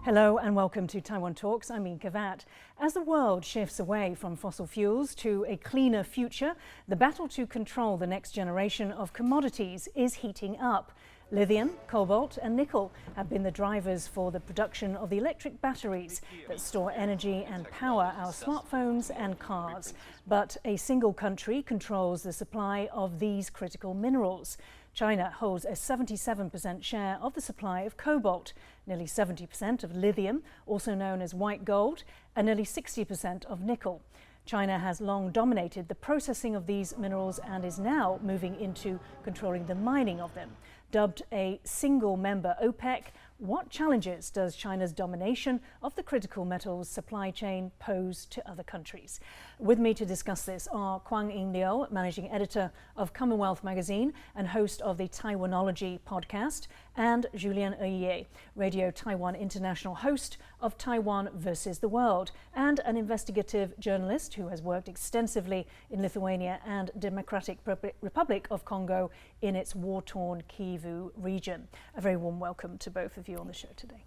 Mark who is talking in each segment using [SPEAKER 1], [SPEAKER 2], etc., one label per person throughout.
[SPEAKER 1] Hello and welcome to Taiwan Talks. I'm Inka Vat. As the world shifts away from fossil fuels to a cleaner future, the battle to control the next generation of commodities is heating up. Lithium, cobalt and nickel have been the drivers for the production of the electric batteries that store energy and power our smartphones and cars. But a single country controls the supply of these critical minerals. China holds a 77% share of the supply of cobalt, nearly 70% of lithium, also known as white gold, and nearly 60% of nickel. China has long dominated the processing of these minerals and is now moving into controlling the mining of them. Dubbed a single-member OPEC, what challenges does China's domination of the critical metals supply chain pose to other countries? With me to discuss this are Kwang-yin Liu, managing editor of CommonWealth Magazine and host of the Taiwanology podcast, and Julien Oeuillet, Radio Taiwan International host of Taiwan versus the World, and an investigative journalist who has worked extensively in Lithuania and Democratic Republic of Congo in its war-torn Kivu region. A very warm welcome to both of you on the show today.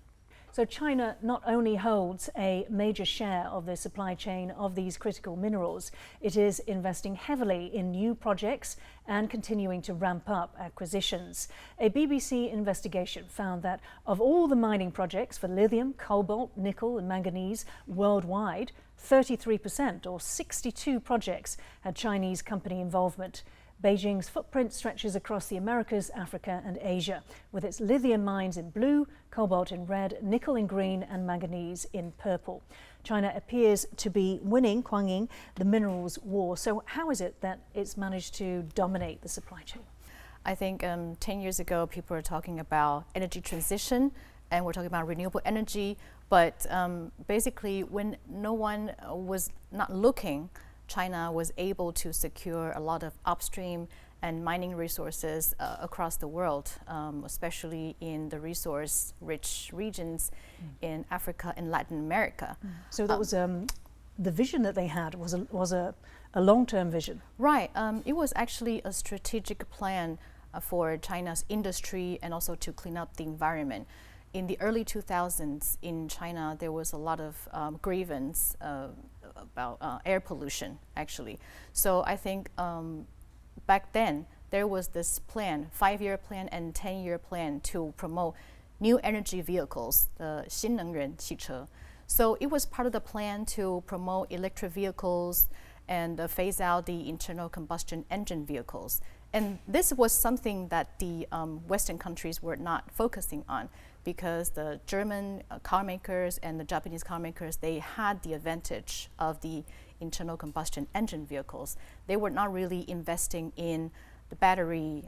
[SPEAKER 1] So China not only holds a major share of the supply chain of these critical minerals, it is investing heavily in new projects and continuing to ramp up acquisitions. A BBC investigation found that of all the mining projects for lithium, cobalt, nickel and manganese worldwide, 33% or 62 projects had Chinese company involvement. Beijing's footprint stretches across the Americas, Africa and Asia, with its lithium mines in blue, cobalt in red, nickel in green and manganese in purple. China appears to be winning, Kwang-yin, the minerals war. So how is it that it's managed to dominate the supply chain?
[SPEAKER 2] I think 10 years ago, people were talking about energy transition and we're talking about renewable energy. But basically, when no one was not looking, China was able to secure a lot of upstream and mining resources across the world, especially in the resource-rich regions in Africa and Latin America.
[SPEAKER 1] So that was the vision that they had was a long-term vision.
[SPEAKER 2] Right. It was actually a strategic plan for China's industry and also to clean up the environment. In the early 2000s in China, there was a lot of grievance about air pollution, actually. So I think back then, there was this plan, 5-year plan and 10-year plan to promote new energy vehicles, the 新能源汽车. So it was part of the plan to promote electric vehicles and phase out the internal combustion engine vehicles. And this was something that the Western countries were not focusing on, because the German car makers and the Japanese car makers, they had the advantage of the internal combustion engine vehicles. They were not really investing in the battery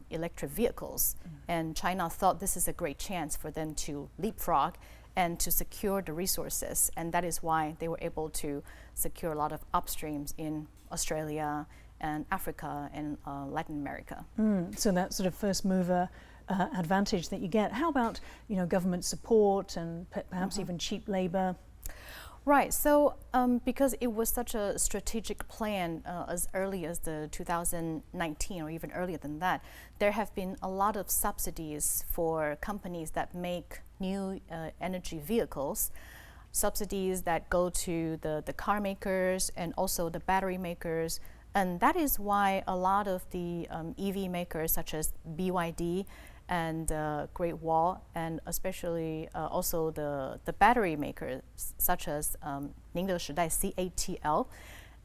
[SPEAKER 2] electric vehicles. And China thought this is a great chance for them to leapfrog and to secure the resources. And that is why they were able to secure a lot of upstreams in Australia and Africa and Latin America.
[SPEAKER 1] So that sort of first mover advantage that you get. How about, government support and perhaps even cheap labor?
[SPEAKER 2] Right. So because it was such a strategic plan as early as the 2019 or even earlier than that, there have been a lot of subsidies for companies that make new energy vehicles. Subsidies that go to the car makers and also the battery makers. And that is why a lot of the EV makers such as BYD and Great Wall, and especially also the battery makers such as Ningde Shidai CATL,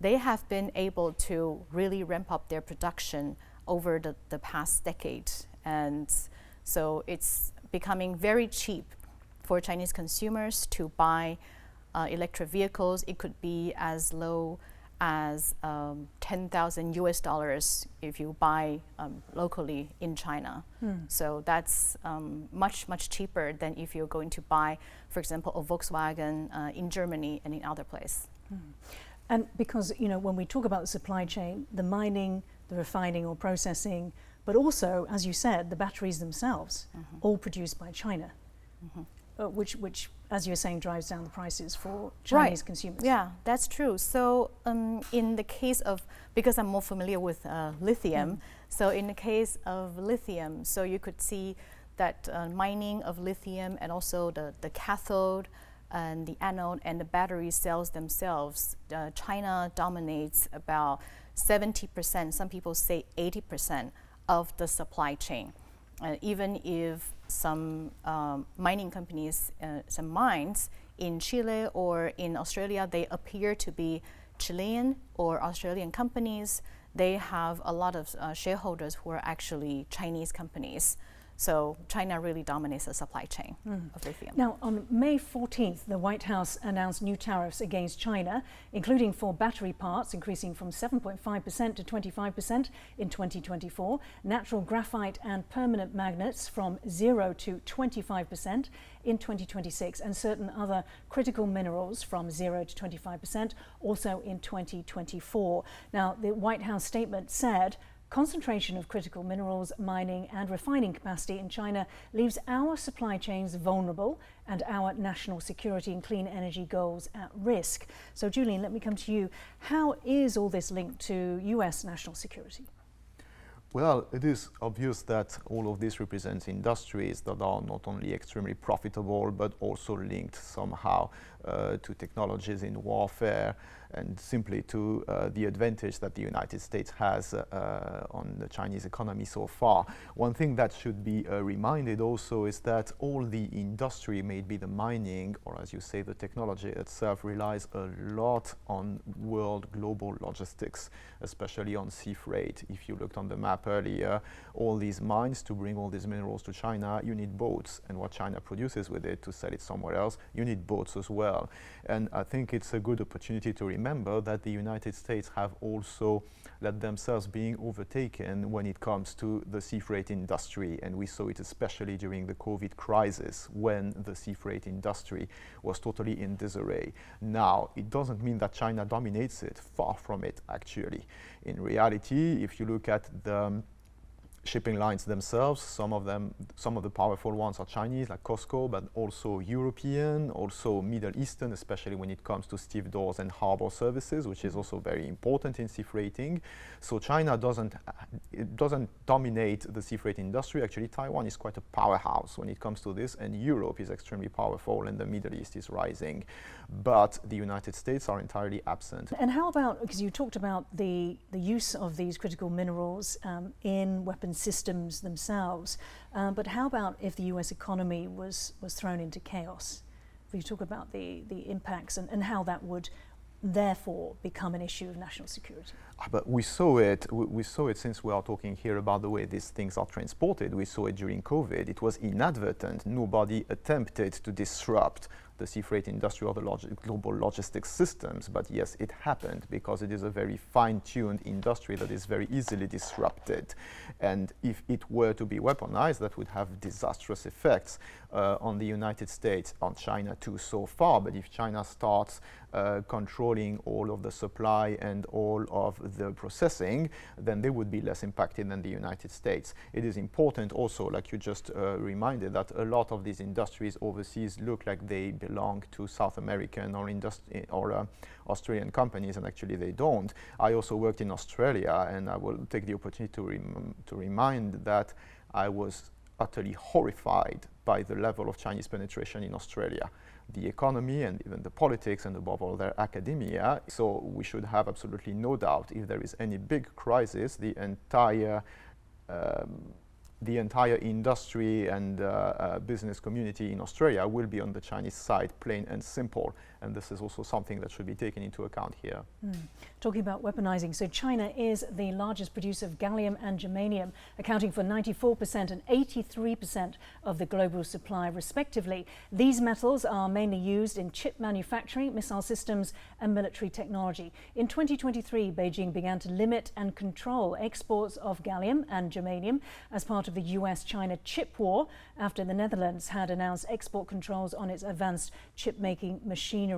[SPEAKER 2] they have been able to really ramp up their production over the past decade. And so it's becoming very cheap for Chinese consumers to buy electric vehicles. It could be as low as $10,000 if you buy locally in China. So that's much cheaper than if you're going to buy, for example, a Volkswagen in Germany and in other places.
[SPEAKER 1] And because, when we talk about the supply chain, the mining, the refining or processing, but also, as you said, the batteries themselves, all produced by China. Which, as you were saying, drives down the prices for Chinese consumers.
[SPEAKER 2] Yeah, that's true. So in the case of, because I'm more familiar with lithium, so in the case of lithium, so you could see that mining of lithium and also the cathode and the anode and the battery cells themselves, China dominates about 70%, some people say 80% of the supply chain. Even if some mining companies, some mines in Chile or in Australia, they appear to be Chilean or Australian companies, they have a lot of shareholders who are actually Chinese companies. So China really dominates the supply chain of lithium.
[SPEAKER 1] Now, on May 14th, the White House announced new tariffs against China, including for battery parts, increasing from 7.5% to 25% in 2024, natural graphite and permanent magnets from 0 to 25% in 2026, and certain other critical minerals from 0 to 25% also in 2024. Now, the White House statement said, concentration of critical minerals, mining and refining capacity in China leaves our supply chains vulnerable and our national security and clean energy goals at risk. So, Julien, let me come to you. How is all this linked to US national security?
[SPEAKER 3] Well, it is obvious that all of this represents industries that are not only extremely profitable, but also linked somehow to technologies in warfare and simply to the advantage that the United States has on the Chinese economy so far. One thing that should be reminded also is that all the industry, maybe the mining, or as you say, the technology itself, relies a lot on world global logistics, especially on sea freight. If you looked on the map earlier, all these mines, to bring all these minerals to China, you need boats, and what China produces with it to sell it somewhere else, you need boats as well. And I think it's a good opportunity to remember that the United States have also let themselves being overtaken when it comes to the sea freight industry, and we saw it especially during the COVID crisis when the sea freight industry was totally in disarray. Now, it doesn't mean that China dominates it, far from it actually. In reality, if you look at the shipping lines themselves, some of the powerful ones are Chinese, like COSCO, but also European, also Middle Eastern, especially when it comes to stevedores and harbor services, which is also very important in sea freighting. So China doesn't dominate the sea freight industry. Actually, Taiwan is quite a powerhouse when it comes to this, and Europe is extremely powerful, and the Middle East is rising. But the United States are entirely absent.
[SPEAKER 1] And how about, because you talked about the use of these critical minerals in weapons systems themselves, but how about if the US economy was thrown into chaos? If you talk about the impacts and how that would therefore become an issue of national security.
[SPEAKER 3] But we saw it since we are talking here about the way these things are transported. We saw it during COVID. It was inadvertent. Nobody attempted to disrupt the sea freight industry or the global logistics systems, but yes, it happened because it is a very fine-tuned industry that is very easily disrupted. And if it were to be weaponized, that would have disastrous effects on the United States, on China too so far. But if China starts controlling all of the supply and all of the processing, then they would be less impacted than the United States. It is important also, like you just reminded, that a lot of these industries overseas look like they belong to South American or Australian companies, and actually they don't. I also worked in Australia, and I will take the opportunity to remind that I was utterly horrified by the level of Chinese penetration in Australia, the economy and even the politics, and above all their academia. So we should have absolutely no doubt, if there is any big crisis, the entire industry and business community in Australia will be on the Chinese side, plain and simple. And this is also something that should be taken into account here.
[SPEAKER 1] Talking about weaponizing, so China is the largest producer of gallium and germanium, accounting for 94% and 83% of the global supply, respectively. These metals are mainly used in chip manufacturing, missile systems, and military technology. In 2023, Beijing began to limit and control exports of gallium and germanium as part of the US-China chip war, after the Netherlands had announced export controls on its advanced chip-making machinery.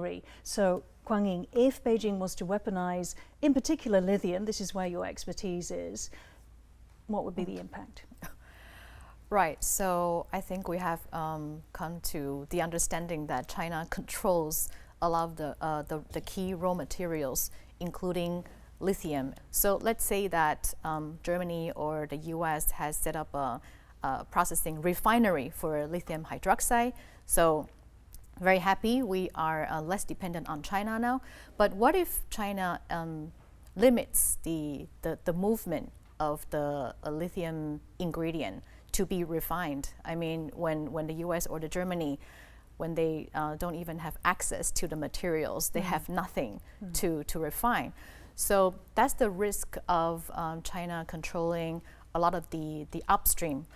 [SPEAKER 1] So, Kwang-yin, if Beijing was to weaponize, in particular lithium, this is where your expertise is, what would be the impact?
[SPEAKER 2] Right, so I think we have come to the understanding that China controls a lot of the key raw materials, including lithium. So let's say that Germany or the US has set up a processing refinery for lithium hydroxide. So very happy we are less dependent on China now. But what if China limits the movement of the lithium ingredient to be refined? I mean, when the US or the Germany, when they don't even have access to the materials, they have nothing to refine. So that's the risk of China controlling a lot of the upstream,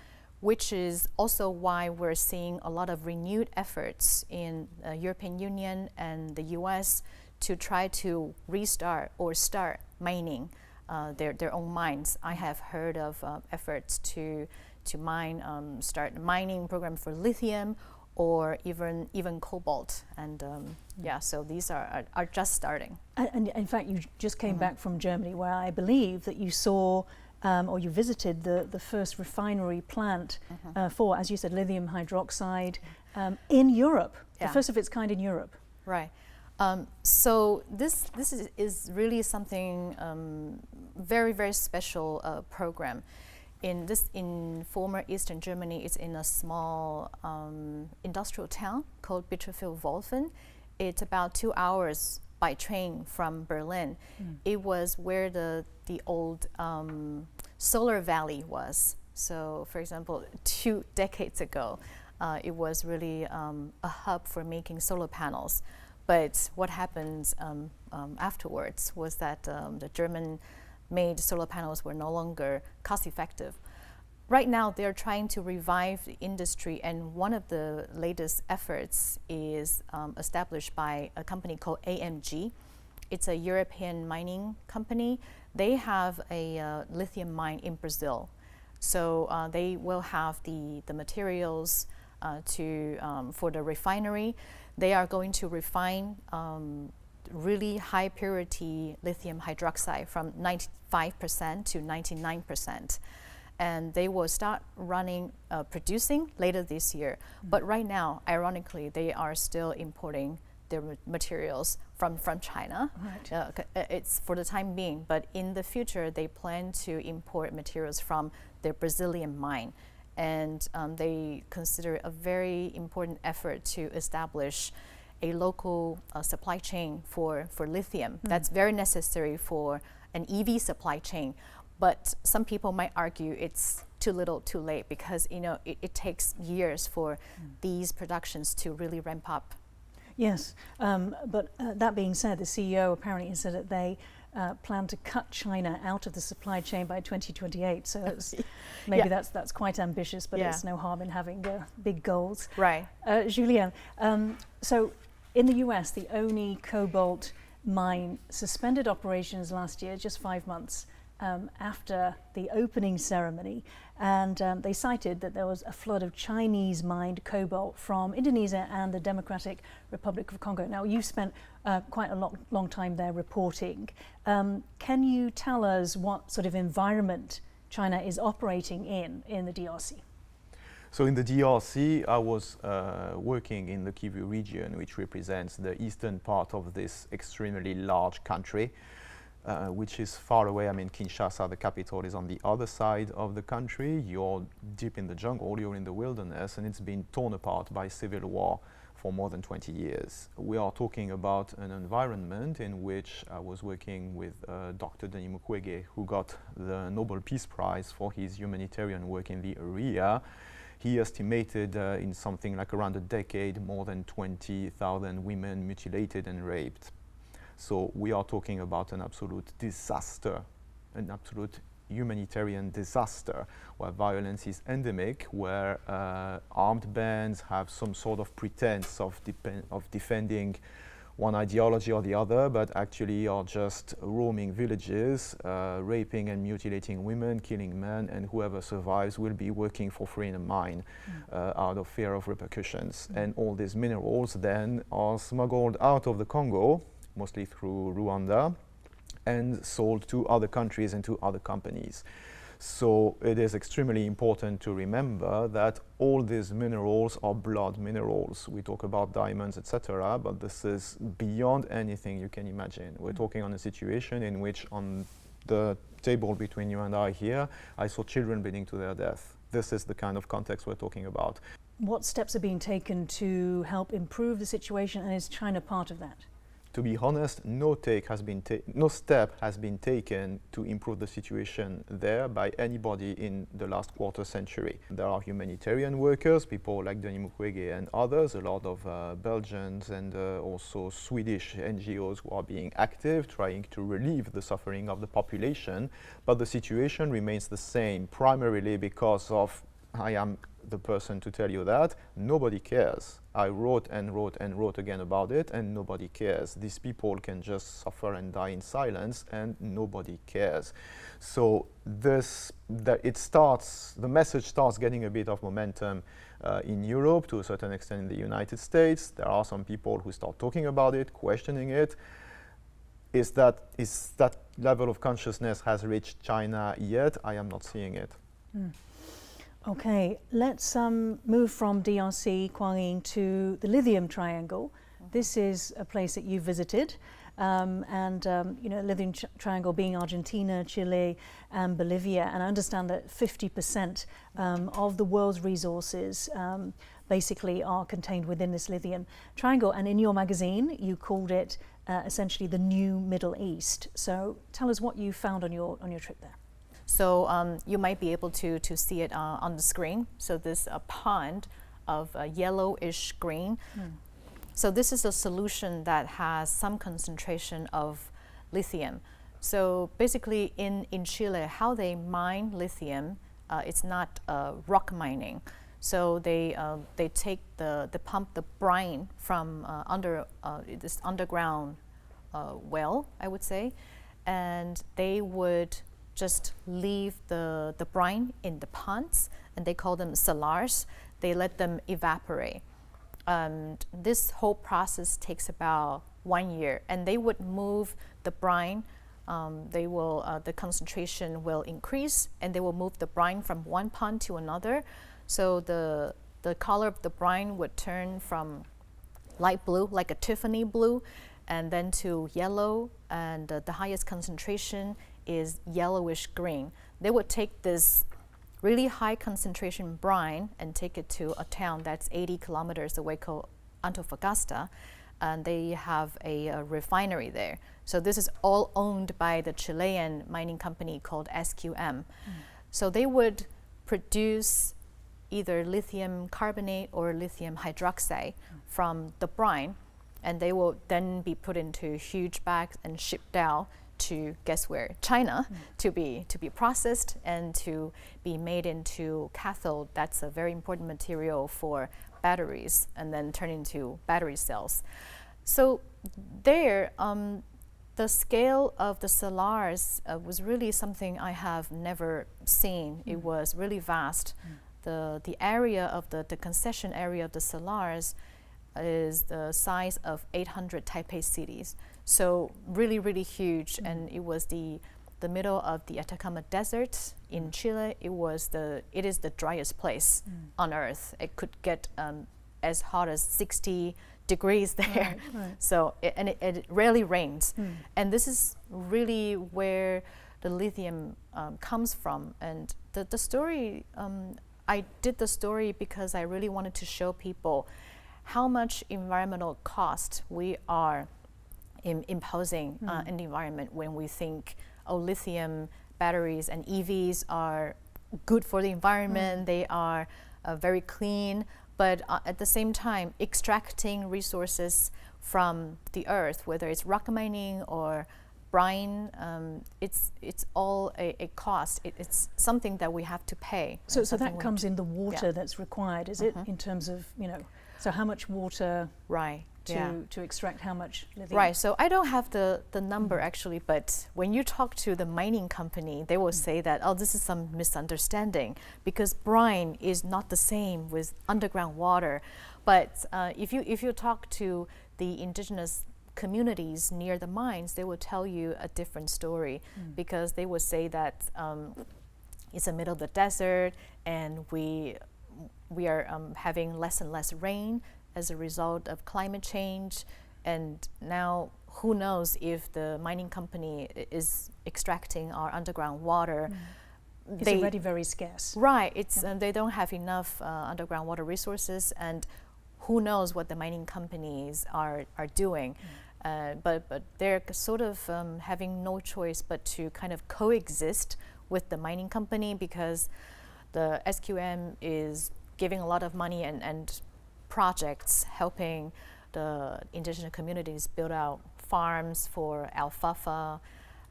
[SPEAKER 2] which is also why we're seeing a lot of renewed efforts in the European Union and the US to try to restart or start mining their own mines. I have heard of efforts to start a mining program for lithium or even cobalt. And so these are just starting.
[SPEAKER 1] And in fact, you just came back from Germany, where I believe that you saw or you visited the first refinery plant for, as you said, lithium hydroxide in Europe, the first of its kind in Europe.
[SPEAKER 2] Right. So this is really something very, very special program. In former Eastern Germany, it's in a small industrial town called Bitterfeld-Wolfen. It's about 2 hours by train from Berlin. It was where the old solar valley was. So, for example, 2 decades ago, it was really a hub for making solar panels. But what happens afterwards was that the German-made solar panels were no longer cost-effective. Right now, they're trying to revive the industry, and one of the latest efforts is established by a company called AMG. It's a European mining company. They have a lithium mine in Brazil. So they will have the materials for the refinery. They are going to refine really high purity lithium hydroxide from 95% to 99%. And they will start producing later this year. But right now, ironically, they are still importing their materials from China. Right. It's for the time being, but in the future, they plan to import materials from their Brazilian mine. And they consider a very important effort to establish a local supply chain for lithium. That's very necessary for an EV supply chain. But some people might argue it's too little, too late, because it takes years for these productions to really ramp up.
[SPEAKER 1] Yes, but that being said, the CEO apparently has said that they plan to cut China out of the supply chain by 2028. So maybe that's quite ambitious, but it's no harm in having big goals.
[SPEAKER 2] Right.
[SPEAKER 1] Julien, so in the US, the Oni cobalt mine suspended operations last year, just 5 months after the opening ceremony, and they cited that there was a flood of Chinese mined cobalt from Indonesia and the Democratic Republic of Congo. Now, you've spent quite a long time there reporting. Can you tell us what sort of environment China is operating in the DRC?
[SPEAKER 3] So in the DRC, I was working in the Kivu region, which represents the eastern part of this extremely large country. Which is far away. I mean, Kinshasa, the capital, is on the other side of the country. You're deep in the jungle, you're in the wilderness, and it's been torn apart by civil war for more than 20 years. We are talking about an environment in which I was working with Dr. Denis Mukwege, who got the Nobel Peace Prize for his humanitarian work in the area. He estimated in something like around a decade, more than 20,000 women mutilated and raped. So we are talking about an absolute disaster, an absolute humanitarian disaster, where violence is endemic, where armed bands have some sort of pretense of defending one ideology or the other, but actually are just roaming villages, raping and mutilating women, killing men, and whoever survives will be working for free in a mine out of fear of repercussions. And all these minerals then are smuggled out of the Congo, mostly through Rwanda, and sold to other countries and to other companies. So it is extremely important to remember that all these minerals are blood minerals. We talk about diamonds, etc., but this is beyond anything you can imagine. We're talking on a situation in which on the table between you and I here, I saw children bleeding to their death. this is the kind of context we're talking about.
[SPEAKER 1] What steps are being taken to help improve the situation, and is China part of that?
[SPEAKER 3] To be honest, no step has been taken to improve the situation there by anybody in the last quarter century. There are humanitarian workers, people like Julien Oeuillet and others, a lot of Belgians and also Swedish NGOs who are being active, trying to relieve the suffering of the population, but the situation remains the same, primarily because of, I am the person to tell you that, nobody cares. I wrote and wrote and wrote again about it, and nobody cares. These people can just suffer and die in silence, and nobody cares. So the message starts getting a bit of momentum in Europe, to a certain extent in the United States. There are some people who start talking about it, questioning it. Is that level of consciousness has reached China yet? I am not seeing it.
[SPEAKER 1] Okay, let's move from DRC, Kwang-yin, to the Lithium Triangle. This is a place that you visited, Lithium Triangle being Argentina, Chile, and Bolivia. And I understand that 50% of the world's resources basically are contained within this Lithium Triangle. And in your magazine, you called it essentially the new Middle East. So tell us what you found on your trip there.
[SPEAKER 2] So you might be able to see it on the screen. So this pond of yellowish green. So this is a solution that has some concentration of lithium. So basically in Chile, how they mine lithium, it's not rock mining. So they pump the brine from this underground well, I would say, and they would just leave the brine in the ponds, and they call them salars. They let them evaporate. And this whole process takes about 1 year, and they would move the brine. The concentration will increase, and they will move the brine from one pond to another. So the color of the brine would turn from light blue, like a Tiffany blue, and then to yellow, and the highest concentration is yellowish green. They would take this really high concentration brine and take it to a town that's 80 kilometers away called Antofagasta, and they have a refinery there. So this is all owned by the Chilean mining company called SQM. So they would produce either lithium carbonate or lithium hydroxide from the brine, and they will then be put into huge bags and shipped out to, guess where, China, to be processed and to be made into cathode. That's a very important material for batteries, and then turn into battery cells. So there, the scale of the salars was really something I have never seen. It was really vast. The area of the concession area of the salars is the size of 800 Taipei cities. So really, really huge, and it was the middle of the Atacama Desert in Chile. It is the driest place on Earth. It could get as hot as 60 degrees there. Right. So it rarely rains, and this is really where the lithium comes from. And the story, I did the story because I really wanted to show people how much environmental cost we are imposing in the environment when we think, oh, lithium batteries and EVs are good for the environment, they are very clean, but at the same time, extracting resources from the earth, whether it's rock mining or brine, it's all a cost. It's something that we have to pay.
[SPEAKER 1] So that comes in the water that's required, is it, in terms of, so how much water to extract how much lithium?
[SPEAKER 2] Right, so I don't have the number actually, but when you talk to the mining company, they will say that, oh, this is some misunderstanding because brine is not the same with underground water. But if you talk to the indigenous communities near the mines, they will tell you a different story because they would say that it's the middle of the desert and we are having less and less rain as a result of climate change, and now who knows if the mining company is extracting our underground water
[SPEAKER 1] It's already very scarce.
[SPEAKER 2] Right. It's they don't have enough underground water resources, and who knows what the mining companies are doing. But they're sort of having no choice but to kind of coexist with the mining company, because the SQM is giving a lot of money and projects helping the indigenous communities build out farms for alfalfa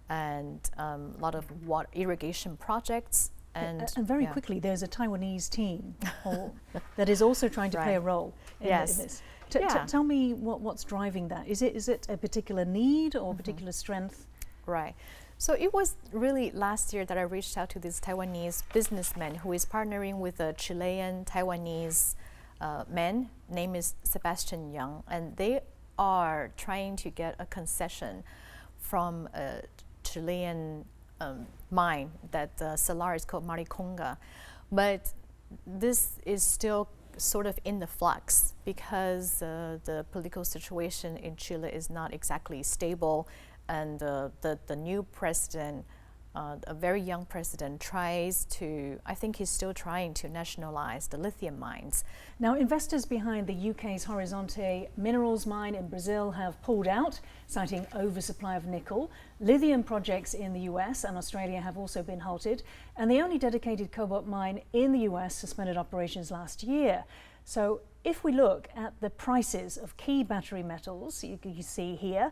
[SPEAKER 2] and a lot of water irrigation projects. And
[SPEAKER 1] very quickly, there's a Taiwanese team that is also trying to play a role in this. Tell me what's driving that. Is it a particular need or particular strength?
[SPEAKER 2] Right. So it was really last year that I reached out to this Taiwanese businessman who is partnering with a Chilean Taiwanese man, name is Sebastian Yang, and they are trying to get a concession from a Chilean mine that the salar is called Mariconga. But this is still sort of in the flux because the political situation in Chile is not exactly stable, and the new president, a very young president, tries to, I think he's still trying to nationalize the lithium mines.
[SPEAKER 1] Now, investors behind the UK's Horizonte minerals mine in Brazil have pulled out, citing oversupply of nickel. Lithium projects in the US and Australia have also been halted, and the only dedicated cobalt mine in the US suspended operations last year. So if we look at the prices of key battery metals, you see here,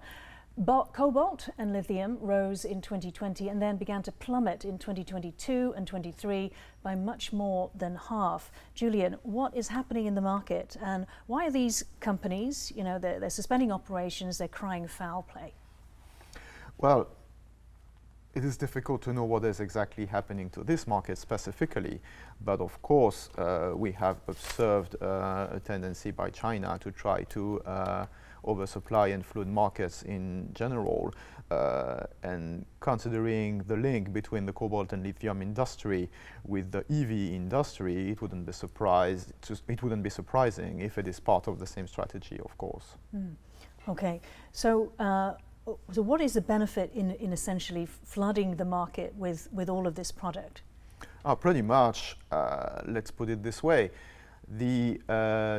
[SPEAKER 1] cobalt and lithium rose in 2020 and then began to plummet in 2022 and 23 by much more than half. Julien, what is happening in the market, and why are these companies, they're suspending operations, they're crying foul play?
[SPEAKER 3] Well, it is difficult to know what is exactly happening to this market specifically, but of course we have observed a tendency by China to try to oversupply and flood markets in general, and considering the link between the cobalt and lithium industry with the EV industry, it wouldn't be surprising if it is part of the same strategy, of course.
[SPEAKER 1] Okay, so what is the benefit in essentially flooding the market with all of this product?
[SPEAKER 3] Pretty much, let's put it this way, the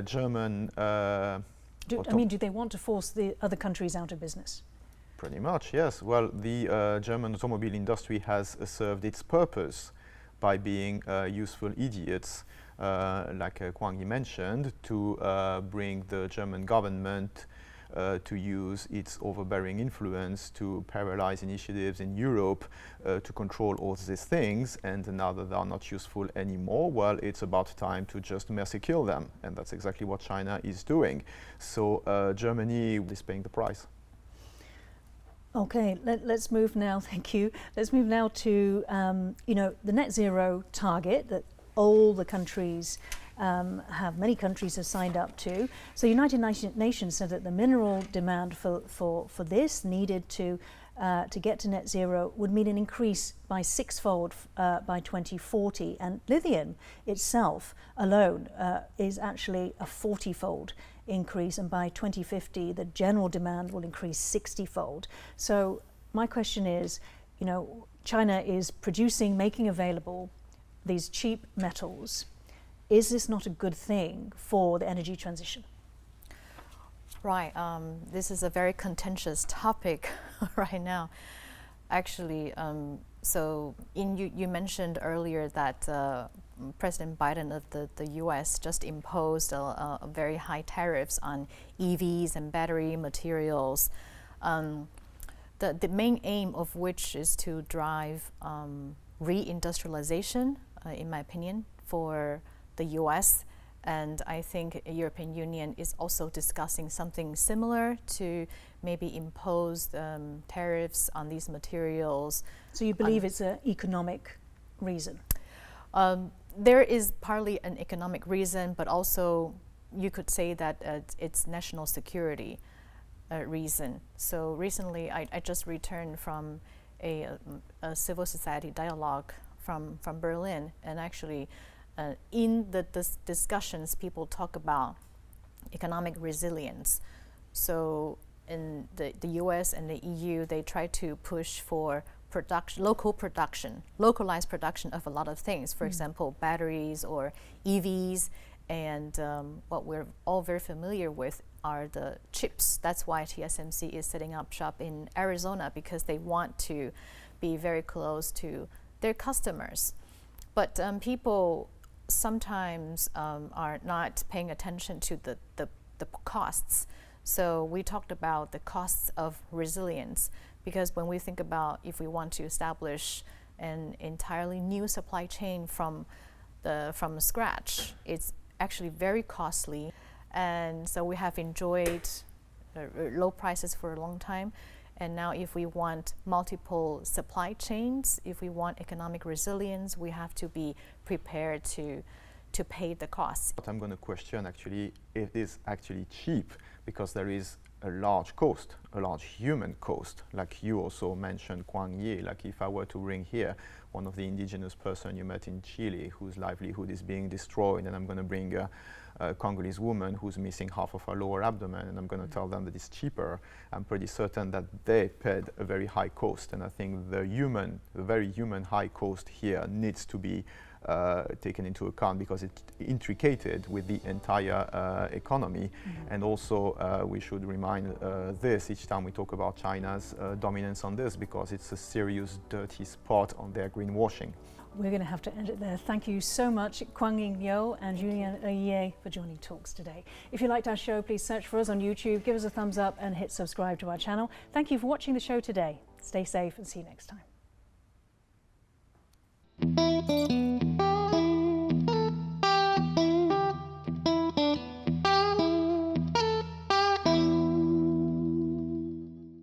[SPEAKER 3] German
[SPEAKER 1] do they want to force the other countries out of business?
[SPEAKER 3] Pretty much, yes. Well, the German automobile industry has served its purpose by being useful idiots, like Kwang-yin mentioned, to bring the German government to use its overbearing influence to paralyze initiatives in Europe to control all these things, and now that they are not useful anymore, well, it's about time to just mercy kill them, and that's exactly what China is doing. So Germany is paying the price.
[SPEAKER 1] Okay, let's move now, thank you. Let's move now to the net zero target that all the countries many countries have signed up to. So United Nations said that the mineral demand for this needed to get to net zero would mean an increase by sixfold by 2040, and lithium itself alone is actually a 40-fold increase, and by 2050 the general demand will increase 60-fold. So my question is, China is making available these cheap metals. Is this not a good thing for the energy transition?
[SPEAKER 2] Right. This is a very contentious topic right now. Actually, so you mentioned earlier that President Biden of the U.S. just imposed a very high tariffs on EVs and battery materials. The main aim of which is to drive reindustrialization, in my opinion, for the U.S., and I think the European Union is also discussing something similar to maybe impose tariffs on these materials.
[SPEAKER 1] So you believe it's an economic reason?
[SPEAKER 2] There is partly an economic reason, but also you could say that it's national security reason. So recently I just returned from a civil society dialogue from Berlin, and actually in the discussions, people talk about economic resilience. So in the US and the EU, they try to push for localized production of a lot of things. For example, batteries or EVs, and what we're all very familiar with are the chips. That's why TSMC is setting up shop in Arizona, because they want to be very close to their customers. But people sometimes are not paying attention to the costs. So we talked about the costs of resilience, because when we think about if we want to establish an entirely new supply chain from scratch, it's actually very costly. And so we have enjoyed low prices for a long time. And now if we want multiple supply chains, if we want economic resilience, we have to be prepared to pay the costs.
[SPEAKER 3] But I'm going to question actually if it is actually cheap, because there is a large cost, a large human cost. Like you also mentioned Kwang-yin, like if I were to bring here one of the indigenous person you met in Chile whose livelihood is being destroyed, and I'm going to bring a Congolese woman who's missing half of her lower abdomen, and I'm going to tell them that it's cheaper, I'm pretty certain that they paid a very high cost. And I think the very human high cost here needs to be taken into account, because it's intricated with the entire economy. And also we should remind this each time we talk about China's dominance on this, because it's a serious dirty spot on their greenwashing.
[SPEAKER 1] We're going to have to end it there. Thank you so much, Kwang-yin Liu and Julien Oeuillet, for joining Talks today. If you liked our show, please search for us on YouTube, give us a thumbs up and hit subscribe to our channel. Thank you for watching the show today. Stay safe and see you next time.